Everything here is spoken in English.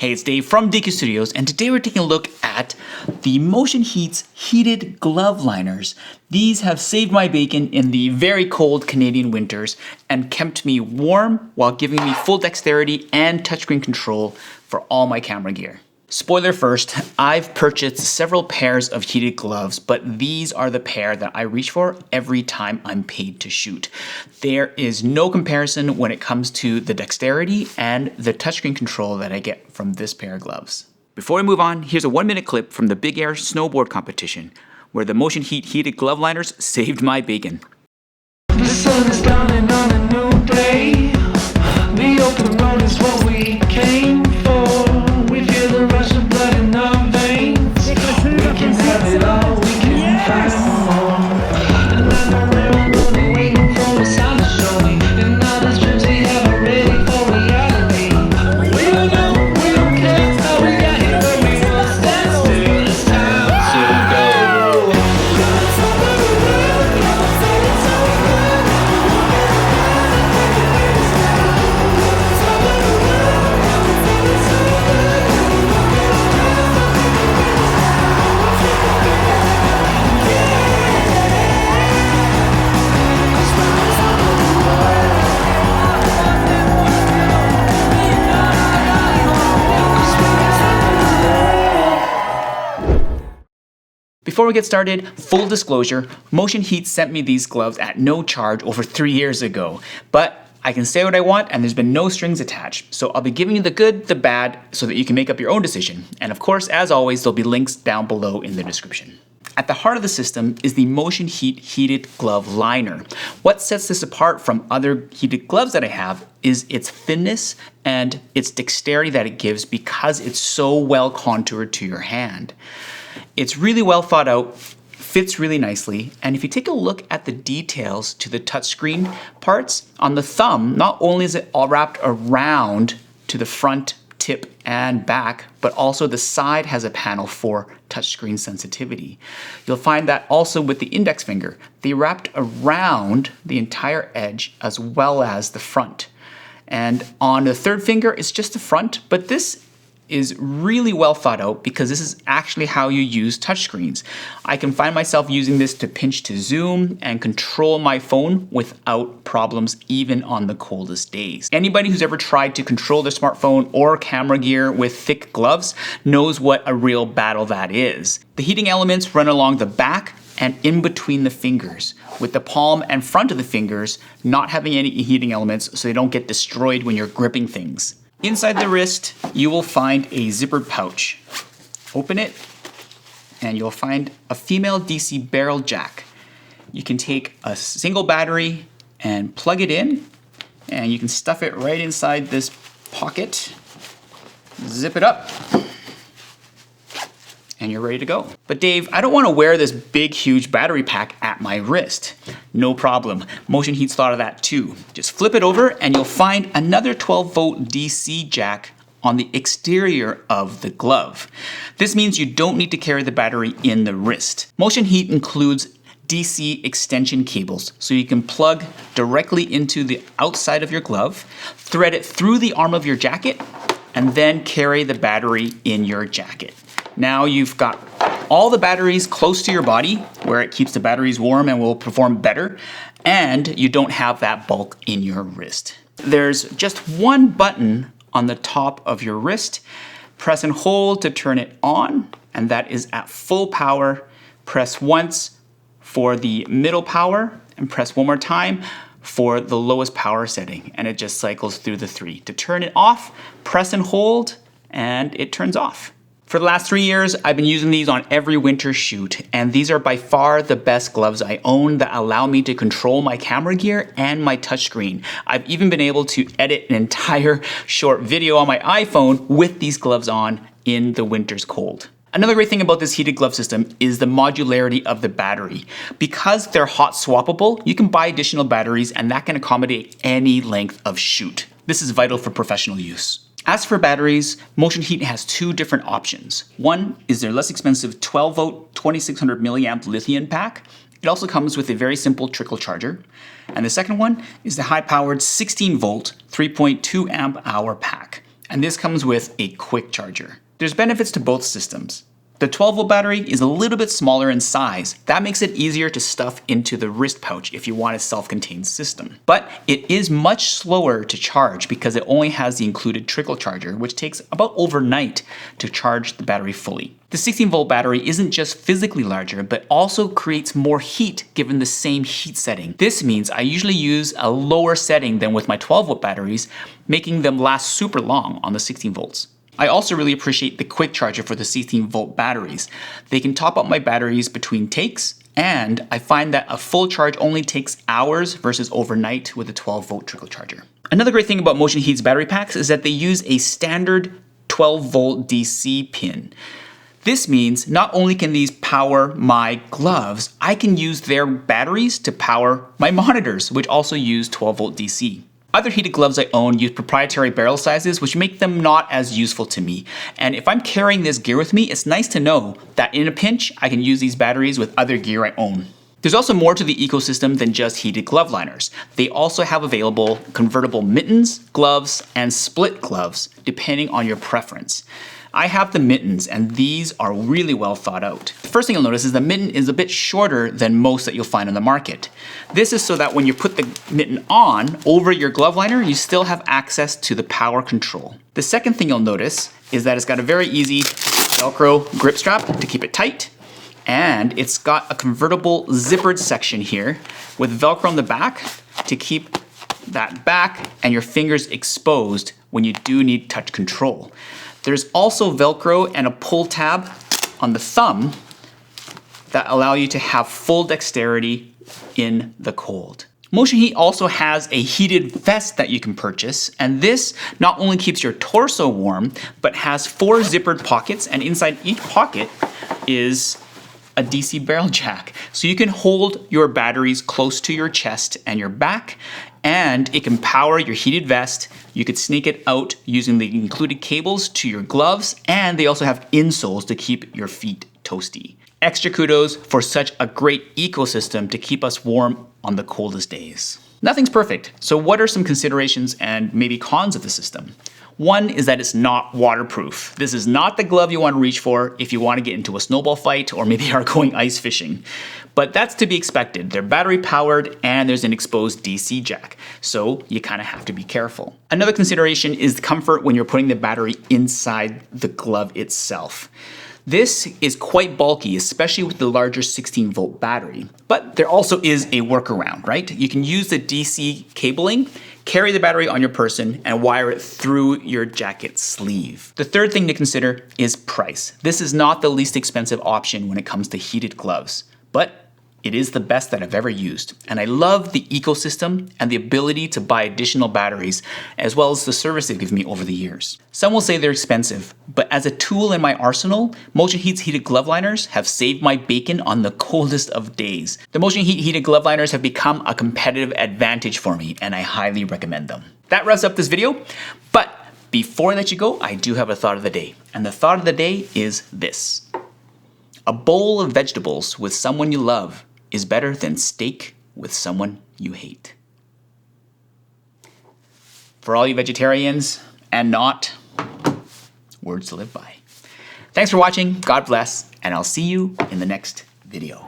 Hey, it's Dave from DQ Studios, and today we're taking a look at the Motion Heat's heated glove liners. These have saved my bacon in the very cold Canadian winters and kept me warm while giving me full dexterity and touchscreen control for all my camera gear. Spoiler first, I've purchased several pairs of heated gloves, but these are the pair that I reach for every time I'm paid to shoot. There is no comparison when it comes to the dexterity and the touchscreen control that I get from this pair of gloves. Before we move on, here's a 1-minute clip from the big Air Snowboard Competition, where the Motion Heat heated glove liners saved my bacon. The sun is dawning on a new day. The open road is what we came for. We feel the rush of blood in our veins. We can have it all, we can find more. And I know everyone's been waiting for the sun to show me. And all the dreams we have are ready for reality. We don't know, we don't care how we got here, but we won't stand still. It's time to go. Before we get started, full disclosure, Motion Heat sent me these gloves at no charge over 3 years ago. But I can say what I want and there's been no strings attached. So I'll be giving you the good, the bad, so that you can make up your own decision. And of course, as always, there'll be links down below in the description. At the heart of the system is the Motion Heat heated glove liner. What sets this apart from other heated gloves that I have is its thinness and its dexterity that it gives because it's so well contoured to your hand. It's really well thought out, fits really nicely, and if you take a look at the details to the touchscreen parts, on the thumb, not only is it all wrapped around to the front, tip, and back, but also the side has a panel for touchscreen sensitivity. You'll find that also with the index finger. They wrapped around the entire edge as well as the front. And on the third finger, it's just the front, but this is really well thought out because this is actually how you use touchscreens. I can find myself using this to pinch to zoom and control my phone without problems even on the coldest days. Anybody who's ever tried to control their smartphone or camera gear with thick gloves knows what a real battle that is. The heating elements run along the back and in between the fingers, with the palm and front of the fingers not having any heating elements so they don't get destroyed when you're gripping things. Inside the wrist, you will find a zippered pouch. Open it, and you'll find a female DC barrel jack. You can take a single battery and plug it in, and you can stuff it right inside this pocket, zip it up, and you're ready to go. But Dave, I don't want to wear this big, huge battery pack at my wrist. No problem. Motion Heat's thought of that too. Just flip it over and you'll find another 12-volt DC jack on the exterior of the glove. This means you don't need to carry the battery in the wrist. Motion Heat includes DC extension cables, so you can plug directly into the outside of your glove, thread it through the arm of your jacket, and then carry the battery in your jacket. Now you've got all the batteries close to your body where it keeps the batteries warm and will perform better, and you don't have that bulk in your wrist. There's just one button on the top of your wrist. Press and hold to turn it on, and that is at full power. Press once for the middle power and press one more time for the lowest power setting, and it just cycles through the 3. To turn it off, press and hold, and it turns off. For the last 3 years, I've been using these on every winter shoot, and these are by far the best gloves I own that allow me to control my camera gear and my touchscreen. I've even been able to edit an entire short video on my iPhone with these gloves on in the winter's cold. Another great thing about this heated glove system is the modularity of the battery. Because they're hot swappable, you can buy additional batteries and that can accommodate any length of shoot. This is vital for professional use. As for batteries, Motion Heat has 2 different options. One is their less expensive 12-volt 2600 milliamp lithium pack. It also comes with a very simple trickle charger. And the second one is the high-powered 16-volt 3.2 amp hour pack. and this comes with a quick charger. There's benefits to both systems. The 12-volt battery is a little bit smaller in size. That makes it easier to stuff into the wrist pouch if you want a self-contained system. But it is much slower to charge because it only has the included trickle charger, which takes about overnight to charge the battery fully. The 16-volt battery isn't just physically larger, but also creates more heat given the same heat setting. This means I usually use a lower setting than with my 12-volt batteries, making them last super long on the 16 volts. I also really appreciate the quick charger for the 16-volt batteries. They can top up my batteries between takes, and I find that a full charge only takes hours versus overnight with a 12-volt trickle charger. Another great thing about Motion Heat's battery packs is that they use a standard 12-volt DC pin. This means not only can these power my gloves, I can use their batteries to power my monitors, which also use 12-volt DC. Other heated gloves I own use proprietary barrel sizes, which make them not as useful to me. And if I'm carrying this gear with me, it's nice to know that in a pinch, I can use these batteries with other gear I own. There's also more to the ecosystem than just heated glove liners. They also have available convertible mittens, gloves, and split gloves, depending on your preference. I have the mittens, and these are really well thought out. The first thing you'll notice is the mitten is a bit shorter than most that you'll find on the market. This is so that when you put the mitten on over your glove liner, you still have access to the power control. The second thing you'll notice is that it's got a very easy Velcro grip strap to keep it tight, and it's got a convertible zippered section here with Velcro on the back to keep that back and your fingers exposed when you do need touch control. There's also Velcro and a pull tab on the thumb that allow you to have full dexterity in the cold. Motion Heat also has a heated vest that you can purchase, and this not only keeps your torso warm, but has 4 zippered pockets, and inside each pocket is a DC barrel jack. So you can hold your batteries close to your chest and your back, and it can power your heated vest. You could sneak it out using the included cables to your gloves, and they also have insoles to keep your feet toasty. Extra kudos for such a great ecosystem to keep us warm on the coldest days. Nothing's perfect, so what are some considerations and maybe cons of the system? One is that it's not waterproof. This is not the glove you want to reach for if you want to get into a snowball fight or maybe are going ice fishing. But that's to be expected. They're battery powered and there's an exposed DC jack, so you kind of have to be careful. Another consideration is the comfort when you're putting the battery inside the glove itself. This is quite bulky, especially with the larger 16-volt battery. But there also is a workaround, right? You can use the DC cabling, carry the battery on your person, and wire it through your jacket sleeve. The third thing to consider is price. This is not the least expensive option when it comes to heated gloves, but it is the best that I've ever used. And I love the ecosystem and the ability to buy additional batteries, as well as the service they've given me over the years. Some will say they're expensive, but as a tool in my arsenal, Motion Heat's heated glove liners have saved my bacon on the coldest of days. The Motion Heat heated glove liners have become a competitive advantage for me, and I highly recommend them. That wraps up this video, but before I let you go, I do have a thought of the day. And the thought of the day is this: a bowl of vegetables with someone you love is better than steak with someone you hate. For all you vegetarians and not, words to live by. Thanks for watching, God bless, and I'll see you in the next video.